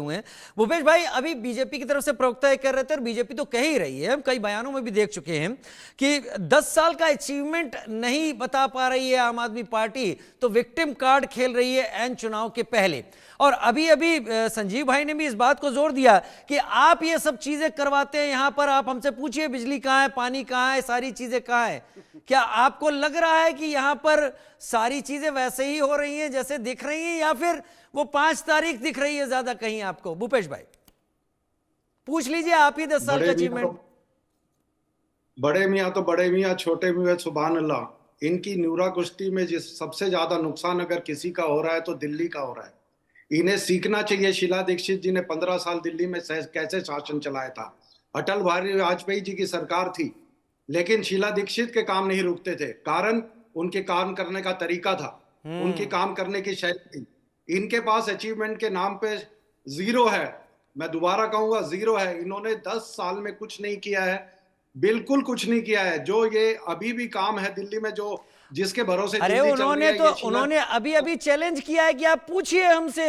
हुए हैं। भूपेश भाई, अभी बीजेपी की तरफ से प्रवक्ता ये कर रहे थे और बीजेपी तो कह ही रही है, हम कई बयानों में भी देख चुके हैं कि 10 साल का अचीवमेंट नहीं बता पा रही है आम आदमी पार्टी, तो विक्टिम कार्ड खेल रही है एन चुनाव के पहले। और अभी अभी संजीव भाई ने भी इस बात को जोर दिया कि आप ये सब चीजें करवाते हैं यहां पर, आप हमसे पूछिए बिजली कहां है, पानी कहां है, सारी चीजें कहां है। क्या आपको लग रहा है कि यहां पर सारी चीजें वैसे ही हो रही हैं जैसे दिख रही हैं, या फिर वो 5 तारीख दिख रही है ज्यादा कहीं आपको? भूपेश भाई पूछ लीजिए, आप ही 10 साल का अचीवमेंट। बड़े मियाँ तो बड़े मियाँ, छोटे मियाँ सुभान अल्लाह। इनकी न्यूरा कुश्ती में जिस सबसे ज्यादा नुकसान अगर किसी का हो रहा है तो दिल्ली का हो रहा है। इन्हें सीखना चाहिए। शीला दीक्षित जी ने 15 साल दिल्ली में कैसे शासन चलाया था। अटल बिहारी वाजपेयी जी की सरकार थी, लेकिन शीला दीक्षित के काम नहीं रुकते थे। कारण उनके काम करने का तरीका था, उनके काम करने की शैली थी। इनके पास अचीवमेंट के नाम पे जीरो है। मैं दोबारा कहूंगा, जीरो है। इन्होंने 10 साल में कुछ नहीं किया है, बिल्कुल कुछ नहीं किया है। जो ये अभी भी काम है दिल्ली में, जो जिसके भरोसे अरे दिल्ली चल रही उन्होंने है, तो उन्होंने अभी अभी चैलेंज किया है कि आप पूछिए हमसे।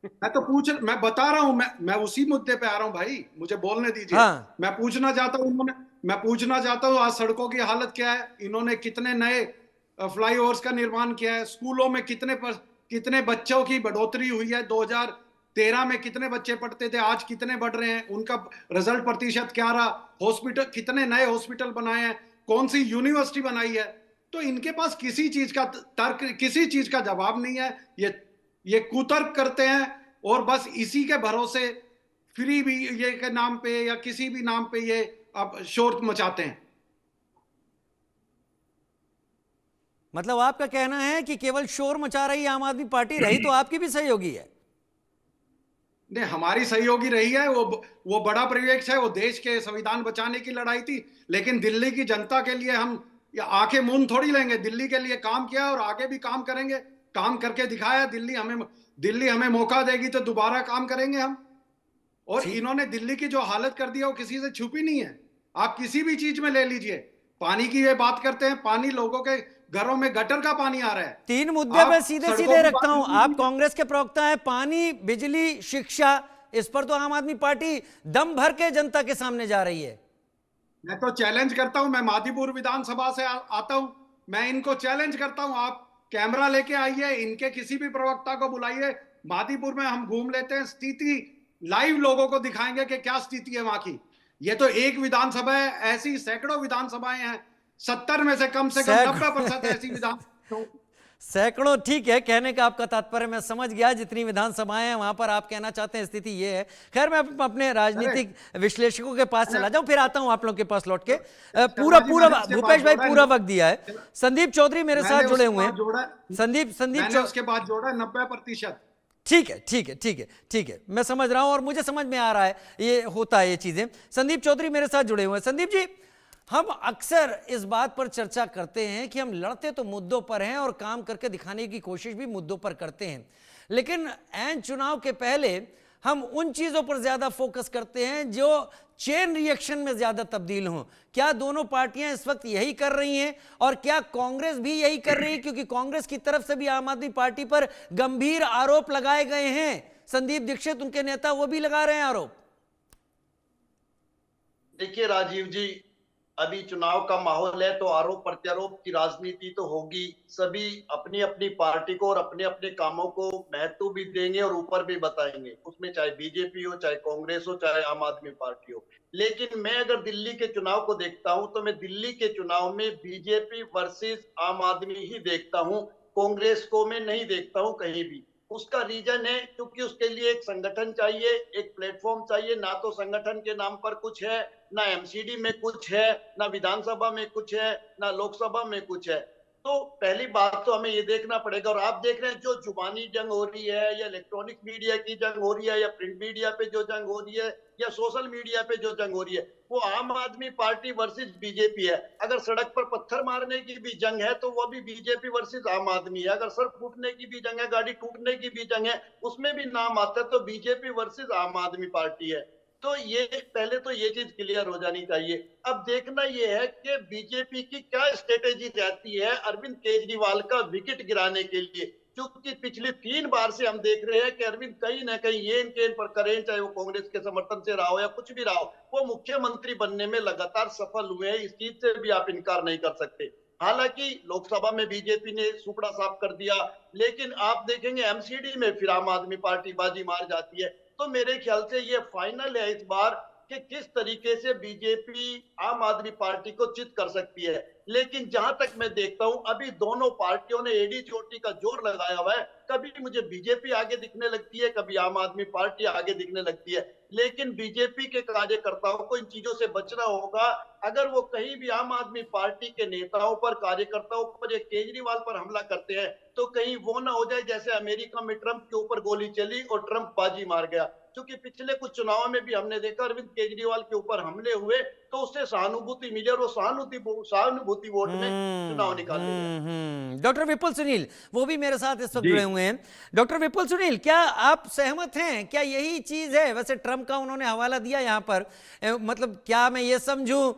मैं बता रहा हूं, मैं उसी मुद्दे पे आ रहा हूं भाई, मुझे बोलने दीजिए। हाँ, मैं पूछना चाहता हूं आज सड़कों की हालत क्या है। इन्होंने कितने नए फ्लाईओवर्स का निर्माण किया है। स्कूलों में कितने बच्चों की बढ़ोतरी हुई है। 2013 में कितने बच्चे पढ़ते थे, आज कितने बढ़ रहे हैं, उनका रिजल्ट प्रतिशत क्या रहा। हॉस्पिटल, कितने नए हॉस्पिटल बनाए हैं, कौन सी यूनिवर्सिटी बनाई है। तो इनके पास किसी चीज का तर्क, किसी चीज का जवाब नहीं है। ये कुतर्क करते हैं और बस इसी के भरोसे फ्री भी ये के नाम पे या किसी भी नाम पे ये अब शोर मचाते हैं। मतलब आपका कहना है कि केवल शोर मचा रही आम आदमी पार्टी, रही तो आपकी भी सहयोगी है? नहीं, हमारी सहयोगी रही है। वो बड़ा परिवेश है, वो देश के संविधान बचाने की लड़ाई थी। लेकिन दिल्ली की जनता के लिए हम आंखें मूंद थोड़ी लेंगे। दिल्ली के लिए काम किया और आगे भी काम करेंगे, काम करके दिखाया। दिल्ली हमें मौका देगी तो दोबारा काम करेंगे हम। और इन्होंने दिल्ली की जो हालत कर दी है वो किसी से छुपी नहीं है। आप किसी भी चीज में ले लीजिए, पानी की ये बात करते हैं, पानी लोगों के घरों में गटर का पानी आ रहा है। 3 मुद्दे मैं सीधे सीधे रखता हूं, आप कांग्रेस के प्रवक्ता हैं। पानी, बिजली, शिक्षा, इस पर तो आम आदमी पार्टी दम भर के जनता के सामने जा रही है। मैं तो चैलेंज करता हूं, मैं मादीपुर विधानसभा से आता हूं, मैं इनको चैलेंज करता हूं, आप कैमरा लेके आइए, इनके किसी भी प्रवक्ता को बुलाइए। मादीपुर में हम घूम लेते हैं, स्थिति लाइव लोगों को दिखाएंगे कि क्या स्थिति है वहां की। ये तो एक विधानसभा है, ऐसी सैकड़ों विधानसभाएं हैं। 70 में से कम 90% ऐसी विधान। सैकड़ों, ठीक है, कहने का आपका तात्पर्य मैं समझ गया। जितनी विधानसभाएं हैं वहां पर आप कहना चाहते हैं स्थिति ये है। खैर, मैं अपने राजनीतिक विश्लेषकों के पास चला जाऊं, फिर आता हूं आप लोग के पास लौट के। पूरा भूपेश भाई पूरा वक्त दिया है। संदीप चौधरी मेरे साथ जुड़े हुए हैं। संदीप उसके बाद जोड़ा 90%। ठीक है, ठीक है, ठीक है, ठीक है, मैं समझ रहा हूं और मुझे समझ में आ रहा है ये होता है ये चीजें। संदीप चौधरी मेरे साथ जुड़े हुए हैं। संदीप जी, हम अक्सर इस बात पर चर्चा करते हैं कि हम लड़ते तो मुद्दों पर हैं और काम करके दिखाने की कोशिश भी मुद्दों पर करते हैं, लेकिन ऐन चुनाव के पहले हम उन चीजों पर ज्यादा फोकस करते हैं जो चेन रिएक्शन में ज्यादा तब्दील हों। क्या दोनों पार्टियां इस वक्त यही कर रही हैं और क्या कांग्रेस भी यही कर रही है? क्योंकि कांग्रेस की तरफ से भी आम आदमी पार्टी पर गंभीर आरोप लगाए गए हैं। संदीप दीक्षित उनके नेता, वो भी लगा रहे हैं आरोप। देखिए राजीव जी, अभी चुनाव का माहौल है तो आरोप प्रत्यारोप की राजनीति तो होगी। सभी अपनी अपनी पार्टी को और अपने अपने कामों को महत्व भी देंगे और ऊपर भी बताएंगे, उसमें चाहे बीजेपी हो, चाहे कांग्रेस हो, चाहे आम आदमी पार्टी हो। लेकिन मैं अगर दिल्ली के चुनाव को देखता हूं तो मैं दिल्ली के चुनाव में बीजेपी वर्सेस आम आदमी ही देखता हूं, कांग्रेस को मैं नहीं देखता हूं कहीं भी। उसका रीजन है क्योंकि उसके लिए एक संगठन चाहिए, एक प्लेटफॉर्म चाहिए। ना तो संगठन के नाम पर कुछ है, ना एमसीडी में कुछ है, ना विधानसभा में कुछ है, ना लोकसभा में कुछ है। तो पहली बात तो हमें ये देखना पड़ेगा। और आप देख रहे हैं जो जुबानी जंग हो रही है, या इलेक्ट्रॉनिक मीडिया की जंग हो रही है, या प्रिंट मीडिया पे जो जंग हो रही है, या सोशल मीडिया पे जो जंग हो रही है, वो आम आदमी पार्टी वर्सेस बीजेपी है। अगर सड़क पर पत्थर मारने की भी जंग है तो वो भी बीजेपी वर्सेस आम आदमी है। अगर सर फूटने की भी जंग है, गाड़ी टूटने की भी जंग है, उसमें भी नाम आता है तो बीजेपी वर्सेस आम आदमी पार्टी है। तो ये पहले तो ये चीज क्लियर हो जानी चाहिए। अब देखना ये है कि बीजेपी की क्या स्ट्रेटेजी रहती है अरविंद केजरीवाल का विकेट गिराने के लिए। क्योंकि पिछली 3 बार से हम देख रहे हैं कि अरविंद कहीं ना कहीं ये इनके इन पर करें, चाहे वो कांग्रेस के समर्थन से रहा हो या कुछ भी रहा हो, वो मुख्यमंत्री बनने में लगातार सफल हुए हैं। इस चीज से भी आप इनकार नहीं कर सकते। हालांकि लोकसभा में बीजेपी ने सुपड़ा साफ कर दिया, लेकिन आप देखेंगे एमसीडी में फिर आम आदमी पार्टी बाजी मार जाती है। तो मेरे ख्याल से ये फाइनल है इस बार कि किस तरीके से बीजेपी आम आदमी पार्टी को चित कर सकती है। लेकिन जहां तक मैं देखता हूं, अभी दोनों पार्टियों ने एडी चोटी का जोर लगाया हुआ है। कभी मुझे बीजेपी आगे दिखने लगती है, कभी आम आदमी पार्टी आगे दिखने लगती है। लेकिन बीजेपी के कार्यकर्ताओं को इन चीजों से बचना होगा। अगर वो कहीं भी आम आदमी पार्टी के नेताओं पर, कार्यकर्ताओं पर या केजरीवाल पर हमला करते हैं, तो कहीं वो ना हो जाए जैसे अमेरिका में ट्रंप के ऊपर गोली चली और ट्रंप बाजी मार गया। क्योंकि पिछले कुछ चुनाव में भी हमने देखा अरविंद केजरीवाल के ऊपर हमले हुए तो उससे सहानुभूति मिली और वो सहानुभूति वोट में चुनाव निकाल लिया। डॉक्टर विपुल सुनील वो भी मेरे साथ इस वक्त जी। जुड़े हुए हैं। डॉक्टर विपुल सुनील, क्या आप सहमत हैं? क्या यही चीज है? वैसे ट्रंप का उन्होंने हवाला दिया यहाँ पर, मतलब क्या मैं ये समझूं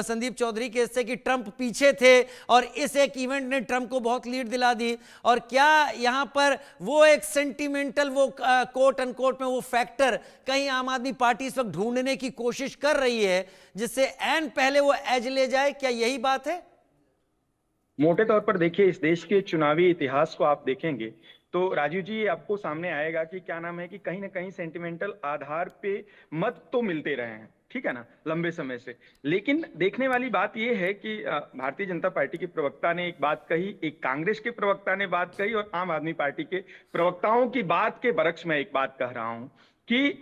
संदीप चौधरी के इससे कि ट्रंप पीछे थे और इस एक इवेंट ने ट्रंप को बहुत लीड दिला दी? और क्या यहाँ पर वो एक सेंटिमेंटल, वो कोट अनकोट में वो फैक्टर कहीं आम आदमी पार्टी इस वक्त ढूंढने की कोशिश कर रही है जिससे एन पहले वो एज ले जाए? क्या यही बात है? मोटे तौर पर देखिए, इस देश के चुनावी इतिहास को आप देखेंगे तो राजीव जी आपको सामने आएगा कि क्या नाम है कि कहीं ना कहीं सेंटिमेंटल आधार पे मत तो मिलते रहे हैं, ठीक है ना, लंबे समय से। लेकिन देखने वाली बात यह है कि भारतीय जनता पार्टी के प्रवक्ता ने एक बात कही, एक कांग्रेस के प्रवक्ता ने बात कही और आम आदमी पार्टी के प्रवक्ताओं की बात के बरक्स में एक बात कह रहा हूं कि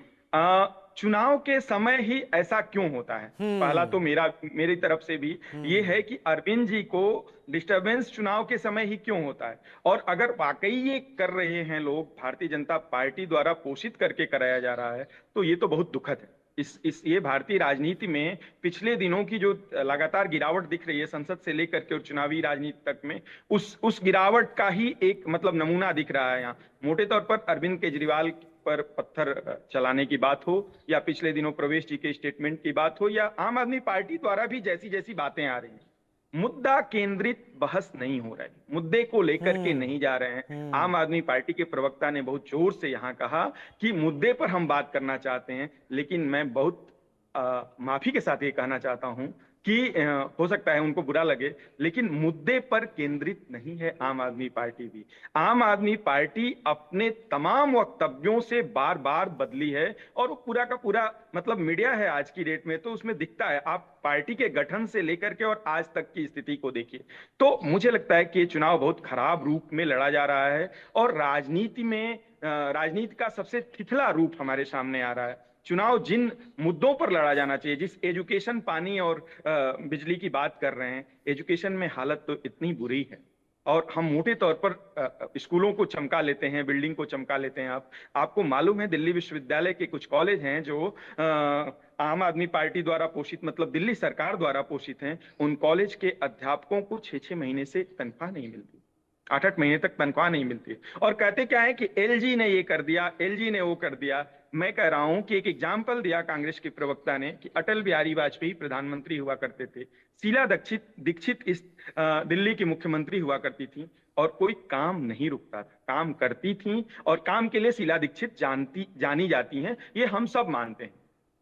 चुनाव के समय ही ऐसा क्यों होता है। पहला तो मेरी तरफ से भी ये है कि अरविंद जी को डिस्टरबेंस चुनाव के समय ही क्यों होता है, और अगर वाकई ये कर रहे हैं लोग, भारतीय जनता पार्टी द्वारा पोषित करके कराया जा रहा है, तो ये तो बहुत दुखद है। ये भारतीय राजनीति में पिछले दिनों की जो लगातार गिरावट दिख रही है संसद से लेकर के और चुनावी राजनीति तक में, उस गिरावट का ही एक मतलब नमूना दिख रहा है यहाँ। मोटे तौर पर अरविंद केजरीवाल पर पत्थर चलाने की बात हो या पिछले दिनों प्रवेश जी के स्टेटमेंट की बात हो या आम आदमी पार्टी द्वारा भी जैसी जैसी बातें आ रही हैं, मुद्दा केंद्रित बहस नहीं हो रहा है, मुद्दे को लेकर के नहीं जा रहे हैं। आम आदमी पार्टी के प्रवक्ता ने बहुत जोर से यहाँ कहा कि मुद्दे पर हम बात करना चाहते हैं, लेकिन मैं बहुत माफी के साथ ये कहना चाहता हूं कि हो सकता है उनको बुरा लगे, लेकिन मुद्दे पर केंद्रित नहीं है आम आदमी पार्टी भी। आम आदमी पार्टी अपने तमाम वक्तव्यों से बार बार बदली है और वो पूरा का पूरा मतलब मीडिया है आज की डेट में, तो उसमें दिखता है। आप पार्टी के गठन से लेकर के और आज तक की स्थिति को देखिए, तो मुझे लगता है कि ये चुनाव बहुत खराब रूप में लड़ा जा रहा है और राजनीति का सबसे तिथला रूप हमारे सामने आ रहा है। चुनाव जिन मुद्दों पर लड़ा जाना चाहिए, जिस एजुकेशन, पानी और बिजली की बात कर रहे हैं, एजुकेशन में हालत तो इतनी बुरी है और हम मोटे तौर पर स्कूलों को चमका लेते हैं, बिल्डिंग को चमका लेते हैं। आपको मालूम है दिल्ली विश्वविद्यालय के कुछ कॉलेज हैं जो आम आदमी पार्टी द्वारा पोषित, मतलब दिल्ली सरकार द्वारा पोषित हैं। उन कॉलेज के अध्यापकों को 6-6 महीने से तनख्वाह नहीं मिलती, 8-8 महीने तक तनख्वाह नहीं मिलती है। और कहते क्या है कि एलजी ने ये कर दिया, एलजी ने वो कर दिया। मैं कह रहा हूं कि एक एग्जाम्पल दिया कांग्रेस के प्रवक्ता ने कि अटल बिहारी वाजपेयी प्रधानमंत्री हुआ करते थे, शीला दीक्षित इस दिल्ली की मुख्यमंत्री हुआ करती थी और कोई काम नहीं रुकता था, काम करती थी और काम के लिए शीला दीक्षित जानी जाती हैं, ये हम सब मानते हैं।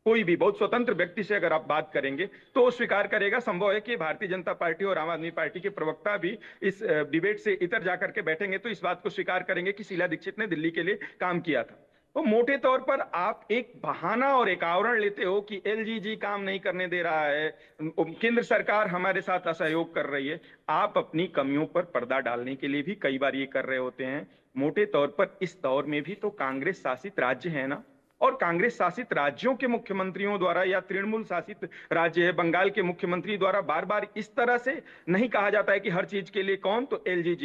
कोई भी बहुत स्वतंत्र व्यक्ति से अगर आप बात करेंगे तो वो स्वीकार करेगा। संभव है कि भारतीय जनता पार्टी और आम आदमी पार्टी के प्रवक्ता भी इस डिबेट से इतर जाकर के बैठेंगे तो इस बात को स्वीकार करेंगे कि शीला दीक्षित ने दिल्ली के लिए काम किया था। तो मोटे तौर पर आप एक बहाना और एक आवरण लेते हो कि एलजीजी काम नहीं करने दे रहा है, केंद्र सरकार हमारे साथ असहयोग कर रही है। आप अपनी कमियों पर पर्दा डालने के लिए भी कई बार ये कर रहे होते हैं। मोटे तौर पर इस दौर में भी तो कांग्रेस शासित राज्य है ना, और कांग्रेस शासित राज्यों के मुख्यमंत्रियों द्वारा या तृणमूल शासित राज्य है बंगाल के मुख्यमंत्री द्वारा बार बार इस तरह से नहीं कहा जाता है कि हर चीज के लिए कौन, तो एलजी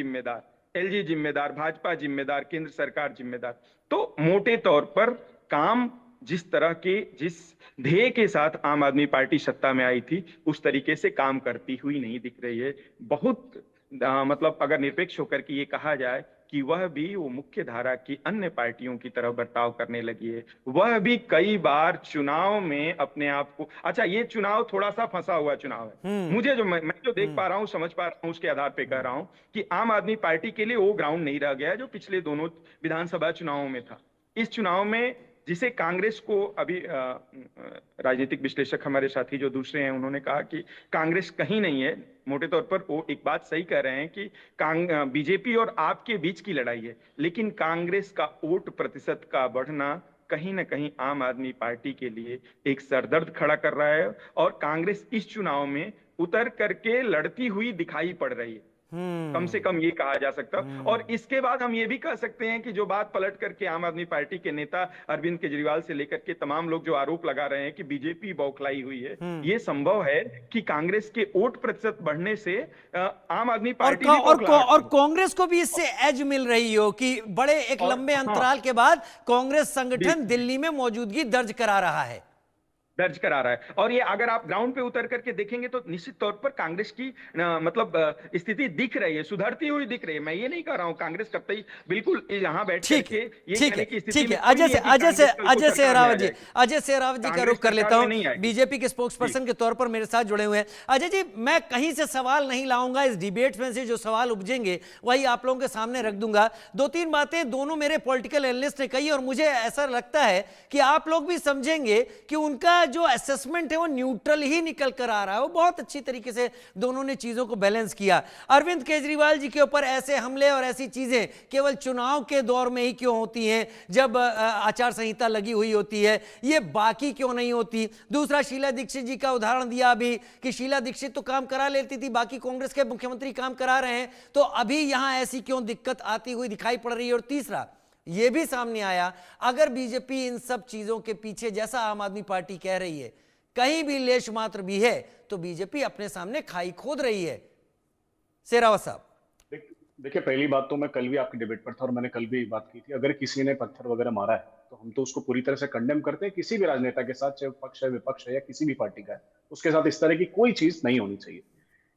जिम्मेदार, भाजपा जिम्मेदार, केंद्र सरकार जिम्मेदार। तो मोटे तौर पर काम जिस ध्येय के साथ आम आदमी पार्टी सत्ता में आई थी उस तरीके से काम करती हुई नहीं दिख रही है। बहुत मतलब अगर निरपेक्ष होकर के ये कहा जाए कि वह भी वो मुख्य धारा की अन्य पार्टियों की तरह बर्ताव करने लगी है। वह भी कई बार चुनाव में अपने आप को, अच्छा ये चुनाव थोड़ा सा फंसा हुआ चुनाव है, मुझे जो मैं जो देख पा रहा हूँ, समझ पा रहा हूँ, उसके आधार पे कह रहा हूँ कि आम आदमी पार्टी के लिए वो ग्राउंड नहीं रह गया जो पिछले दोनों विधानसभा चुनावों में था। इस चुनाव में जिसे कांग्रेस को अभी राजनीतिक विश्लेषक हमारे साथी जो दूसरे हैं उन्होंने कहा कि कांग्रेस कहीं नहीं है, मोटे तौर पर वो एक बात सही कह रहे हैं कि बीजेपी और आप के बीच की लड़ाई है, लेकिन कांग्रेस का वोट प्रतिशत का बढ़ना कहीं ना कहीं आम आदमी पार्टी के लिए एक सरदर्द खड़ा कर रहा है और कांग्रेस इस चुनाव में उतर करके लड़ती हुई दिखाई पड़ रही है, कम से कम ये कहा जा सकता है। और इसके बाद हम ये भी कह सकते हैं कि जो बात पलट करके आम आदमी पार्टी के नेता अरविंद केजरीवाल से लेकर के तमाम लोग जो आरोप लगा रहे हैं कि बीजेपी बौखलाई हुई है, ये संभव है कि कांग्रेस के वोट प्रतिशत बढ़ने से आम आदमी पार्टी और कांग्रेस को भी इससे एज मिल रही हो कि बड़े एक लंबे अंतराल के बाद कांग्रेस संगठन दिल्ली में मौजूदगी दर्ज करा रहा है। और ये अगर आप ग्राउंड पे उतर करके देखेंगे तो निश्चित तौर पर कांग्रेस की मतलब स्थिति दिख रही है, सुधरती हुई दिख रही है। मैं ये नहीं कह रहा हूं कांग्रेस कतई बिल्कुल यहाँ बैठ करके ये कहने की स्थिति में अजय सेहरावत जी का रुख कर लेता हूं, बीजेपी के स्पोक्सपर्सन के तौर पर मेरे साथ जुड़े हुए हैं। अजय जी, मैं कहीं से सवाल नहीं लाऊंगा, इस डिबेट में से जो सवाल उपजेंगे वही आप लोगों के सामने रख दूंगा। दो तीन बातें दोनों मेरे पॉलिटिकल एनालिस्ट ने कही और मुझे ऐसा लगता है कि आप लोग भी समझेंगे कि उनका जो असेसमेंट है वो न्यूट्रल ही निकल कर आ रहा है। वो बहुत अच्छी तरीके से दोनों ने चीजों को बैलेंस किया। अरविंद केजरीवाल जी के ऊपर ऐसे हमले और ऐसी चीजें केवल चुनाव के दौर में ही क्यों होती हैं, जब आचार संहिता लगी हुई होती है, ये बाकी क्यों नहीं होती? दूसरा, शीला दीक्षित जी का उदाहरण दिया अभी कि शीला दीक्षित तो काम करा लेती थी, बाकी कांग्रेस के मुख्यमंत्री काम करा रहे हैं, तो अभी यहां ऐसी क्यों दिक्कत आती हुई दिखाई पड़ रही है? और तीसरा, यह भी सामने आया, अगर बीजेपी इन सब चीजों के पीछे, जैसा आम आदमी पार्टी कह रही है, कहीं भी लेश मात्र भी है, तो बीजेपी अपने सामने खाई खोद रही है। सेहरावत साहब, देखिए, पहली बात तो मैं कल भी आपकी डिबेट पर था और मैंने कल भी बात की थी, अगर किसी ने पत्थर वगैरह मारा है तो हम तो उसको पूरी तरह से कंडेम करते हैं, किसी भी राजनेता के साथ, चाहे पक्ष है, विपक्ष है या किसी भी पार्टी का है, उसके साथ इस तरह की कोई चीज नहीं होनी चाहिए।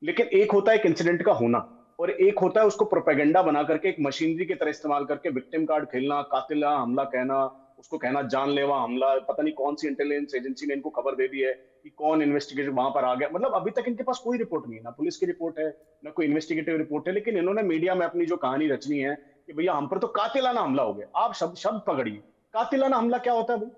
लेकिन एक होता है एक इंसिडेंट का होना और एक होता है उसको प्रोपेगेंडा बना करके एक मशीनरी की तरह इस्तेमाल करके विक्टिम कार्ड खेलना, कातिला हमला कहना, उसको कहना जानलेवा हमला, पता नहीं कौन सी इंटेलिजेंस एजेंसी ने इनको खबर दे दी है कि कौन इन्वेस्टिगेशन वहां पर आ गया। मतलब अभी तक इनके पास कोई रिपोर्ट नहीं है, ना पुलिस की रिपोर्ट है ना कोई इन्वेस्टिगेटिव रिपोर्ट है, लेकिन इन्होंने मीडिया में अपनी जो कहानी रचनी है कि भैया हम पर तो कातिलाना हमला हो गया। आप शब्द पकड़िए, कातिलाना हमला क्या होता है भाई?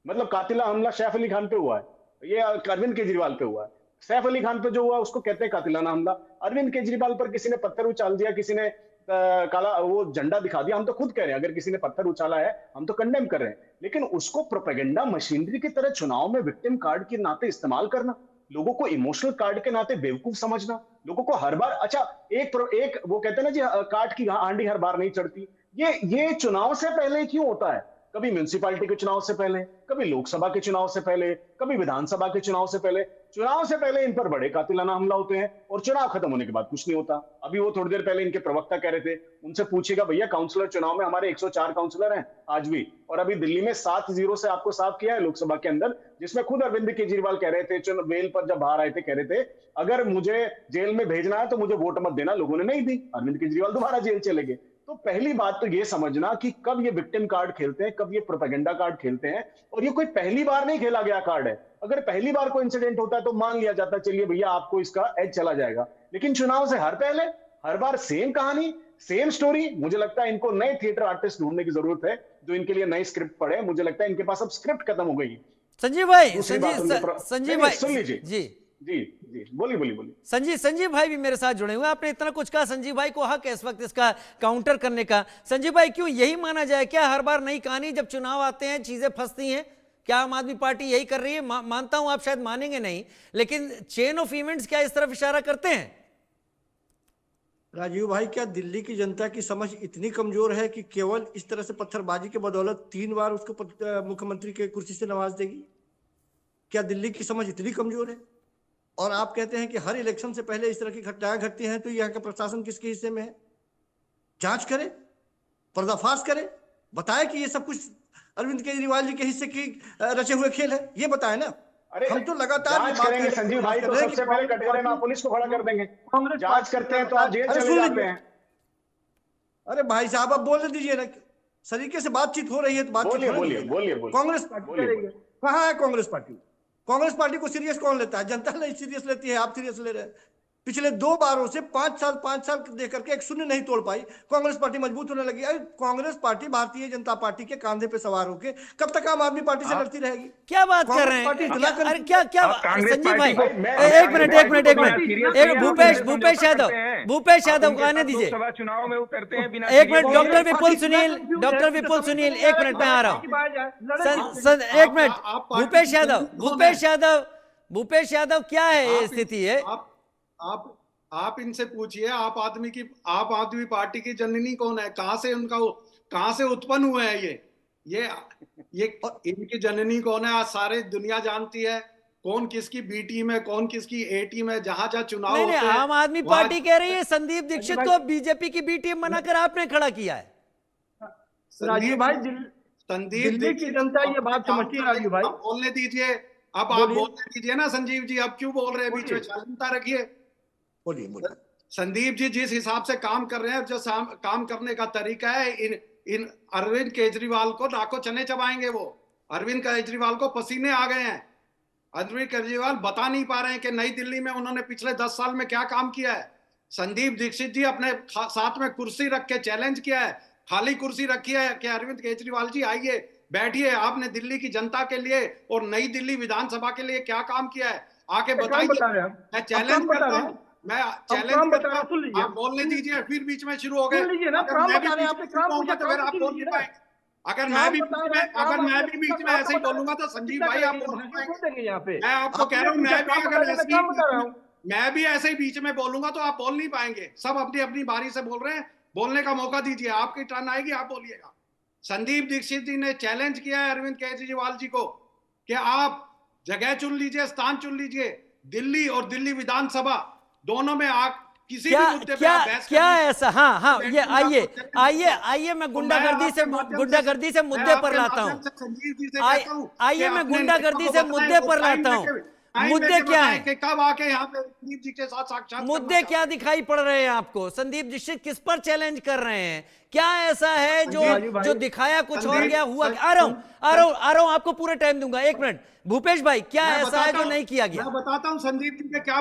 मतलब कातिला हमला सैफ अली खान पे हुआ है, ये अरविंद केजरीवाल पे हुआ है। सैफ अली खान पे जो हुआ उसको कहते हैं कातिलाना हमला। अरविंद केजरीवाल पर किसी ने पत्थर उछाल दिया, किसी ने काला वो झंडा दिखा दिया, हम तो खुद कह रहे हैं अगर किसी ने पत्थर उछाला है हम तो कंडेम कर रहे हैं, लेकिन उसको प्रोपेगेंडा मशीनरी की तरह चुनाव में विक्टिम कार्ड के नाते इस्तेमाल करना, लोगों को इमोशनल कार्ड के नाते बेवकूफ समझना, लोगों को हर बार, अच्छा एक वो कहते हैं ना जी, काट की हांडी हर बार नहीं चढ़ती, ये चुनाव से पहले क्यों होता है? कभी म्युनिसिपैलिटी के चुनाव से पहले, कभी लोकसभा के चुनाव से पहले, कभी विधानसभा के चुनाव से पहले। चुनाव से पहले इन पर बड़े कातिलाना हमला होते हैं और चुनाव खत्म होने के बाद कुछ नहीं होता। अभी वो थोड़ी देर पहले इनके प्रवक्ता कह रहे थे, उनसे पूछेगा भैया काउंसलर चुनाव में हमारे 104 काउंसलर हैं आज भी, और अभी दिल्ली में 7-0 से आपको साफ किया है लोकसभा के अंदर, जिसमें खुद अरविंद केजरीवाल कह रहे थे, बेल पर जब बाहर आए थे, कह रहे थे अगर मुझे जेल में भेजना है तो मुझे वोट मत देना। लोगों ने नहीं दी, अरविंद केजरीवाल दोबारा जेल चले गए। तो पहली बात तो ये समझना कि कब ये विक्टिम कार्ड खेलते हैं, कब ये प्रोपेगेंडा कार्ड खेलते हैं, और ये कोई पहली बार नहीं खेला गया कार्ड है। अगर पहली बार कोई इंसिडेंट होता है तो मान लिया जाता है चलिए भैया आपको इसका एज चला जाएगा, लेकिन चुनाव से हर बार सेम कहानी, सेम स्टोरी। मुझे लगता है इनको नए थिएटर आर्टिस्ट ढूंढने की जरूरत है जो इनके लिए नई स्क्रिप्ट पढ़े। मुझे लगता है इनके पास अब स्क्रिप्ट खत्म हो गई। संजीव भाई, सुन लीजिए जी बोलिए। संजीव भाई भी मेरे साथ जुड़े हुए। आपने इतना कुछ कहा, संजीव भाई को हक है इस वक्त इसका काउंटर करने का। संजीव भाई, क्यों यही माना जाए क्या हर बार नई कहानी, जब चुनाव आते हैं चीजें फंसती हैं? क्या आम आदमी पार्टी यही कर रही है? मानता हूं आप शायद मानेंगे नहीं, लेकिन चेन ऑफ इवेंट्स क्या इस तरफ इशारा करते हैं? राजीव भाई, क्या दिल्ली की जनता की समझ इतनी कमजोर है कि केवल इस तरह से पत्थरबाजी के बदौलत 3 बार उसको मुख्यमंत्री के कुर्सी से नवाज देगी? क्या दिल्ली की समझ इतनी कमजोर है? और आप कहते हैं कि हर इलेक्शन से पहले इस तरह की घटनाएं घटती हैं, तो यहाँ का प्रशासन किसके हिस्से में है? जांच करे, पर्दाफाश करे, बताए कि ये सब कुछ अरविंद केजरीवाल जी के हिस्से की रचे हुए खेल है, ये बताए ना। अरे हम तो लगातार जांच करेंगे संजीव भाई, तो सबसे पहले कटघरे में पुलिस को खड़ा कर देंगे। जांच करते हैं तो आप जेल चले जाते हैं। अरे भाई साहब, अब बोलने दीजिए ना, सलीके से बातचीत हो रही है तो बातचीत बोलिए होने बोलिए दीजिए। बोलिए बोलिए कांग्रेस पार्टी बोलिए, कह रही है, कहाँ है कांग्रेस पार्टी? कांग्रेस पार्टी को सीरियस कौन लेता है? जनता नहीं सीरियस लेती है, आप सीरियस ले रहे हैं। पिछले 2 बारों से 5 साल दे करके एक शून्य नहीं तोड़ पाई, कांग्रेस पार्टी मजबूत होने लगी। अरे कांग्रेस पार्टी भारतीय जनता पार्टी के कंधे पे सवार होके कब तक आम आदमी पार्टी से लड़ती रहेगी? क्या बात कर रहे पार्टी हैं? इतना क्या, अरे क्या क्या आप कांग्रेस संजीव भाई, पार्टी को- एक मिनट एक मिनट एक मिनट, एक भूपेश यादव, भूपेश यादव को आने दीजिए। लोकसभा चुनाव में उतरते हैं बिना एक मिनट, serious डॉक्टर होने के। विपुल सुनील, डॉक्टर विपुल सुनील, एक मिनट में आ रहा हूं। एक मिनट, भूपेश यादव, भूपेश यादव, क्या है ये स्थिति है? आप इनसे पूछिए, आप आदमी पार्टी की जननी कौन है? कहां से उत्पन्न हुए हैं ये इनकी जननी कौन है? आज सारे दुनिया जानती है कौन किसकी बी टीम है, कौन किसकी ए टीम है। जहां जहां चुनाव नहीं, होते हैं, आम आदमी वहां- पार्टी कह रही है संदीप दीक्षित को बीजेपी की बी टीम बनाकर आपने खड़ा किया है। राजीव भाई, संदीप दिल्ली की जनता ये बात समझती है राजीव भाई। आप बोलने दीजिए, अब आप बोलने दीजिए ना संजीव जी, अब क्यों बोल रहे हैं बीच में? शालीनता रखिए। बोलिए बोलिए। संदीप जी जिस हिसाब से काम कर रहे हैं, जो काम करने का तरीका है, इन अरविंद केजरीवाल को नाको चने चबाएंगे वो। अरविंद केजरीवाल को पसीने आ गए हैं। अरविंद केजरीवाल बता नहीं पा रहे हैं कि नई दिल्ली में उन्होंने पिछले 10 साल में क्या काम किया है। संदीप दीक्षित जी अपने साथ में कुर्सी रख के चैलेंज किया है, खाली कुर्सी रखी है कि अरविंद केजरीवाल जी आइए बैठिए, आपने दिल्ली की जनता के लिए और नई दिल्ली विधानसभा के लिए क्या काम किया है, आके बताइए। मैं चैलेंज करता हूँ, मैं चैलेंज करता हूँ, आप बोलने दीजिए। फिर बीच में शुरू हो गए। अगर मैं भी बोल नहीं पाएंगे, अगर मैं भी बीच में ऐसे ही बोलूंगा तो संजीव भाई आप बोल नहीं पाएंगे। मैं आपको कह रहा हूँ, मैं भी ऐसे ही बीच में बोलूंगा तो आप बोल नहीं पाएंगे। सब अपनी अपनी बारी से बोल रहे हैं, बोलने का मौका दीजिए। आपकी टर्न आएगी, आप बोलिएगा। संदीप दीक्षित जी ने चैलेंज किया है अरविंद केजरीवाल जी को कि आप जगह चुन लीजिए, स्थान चुन लीजिए, दिल्ली और दिल्ली विधानसभा दोनों में किसी भी मुद्दे पे आप बहस क्या करिए। ऐसा? हाँ, ये आइए मैं गुंडागर्दी से मुद्दे पर लाता हूँ। आइए मैं गुंडागर्दी से मुद्दे पर लाता हूँ। मुद्दे क्या है? कि कब आके यहाँ पे संदीप जी के साथ साक्षात मुद्दे क्या दिखाई पड़ रहे हैं आपको? संदीप दीक्षित किस पर चैलेंज कर रहे हैं? क्या ऐसा है जो दिखाया कुछ और गया हुआ? आ रहा हूं, आपको पूरा टाइम दूंगा। 1 मिनट, भूपेश भाई, क्या ऐसा है जो नहीं किया गया? मैं बताता हूँ संदीप जी के क्या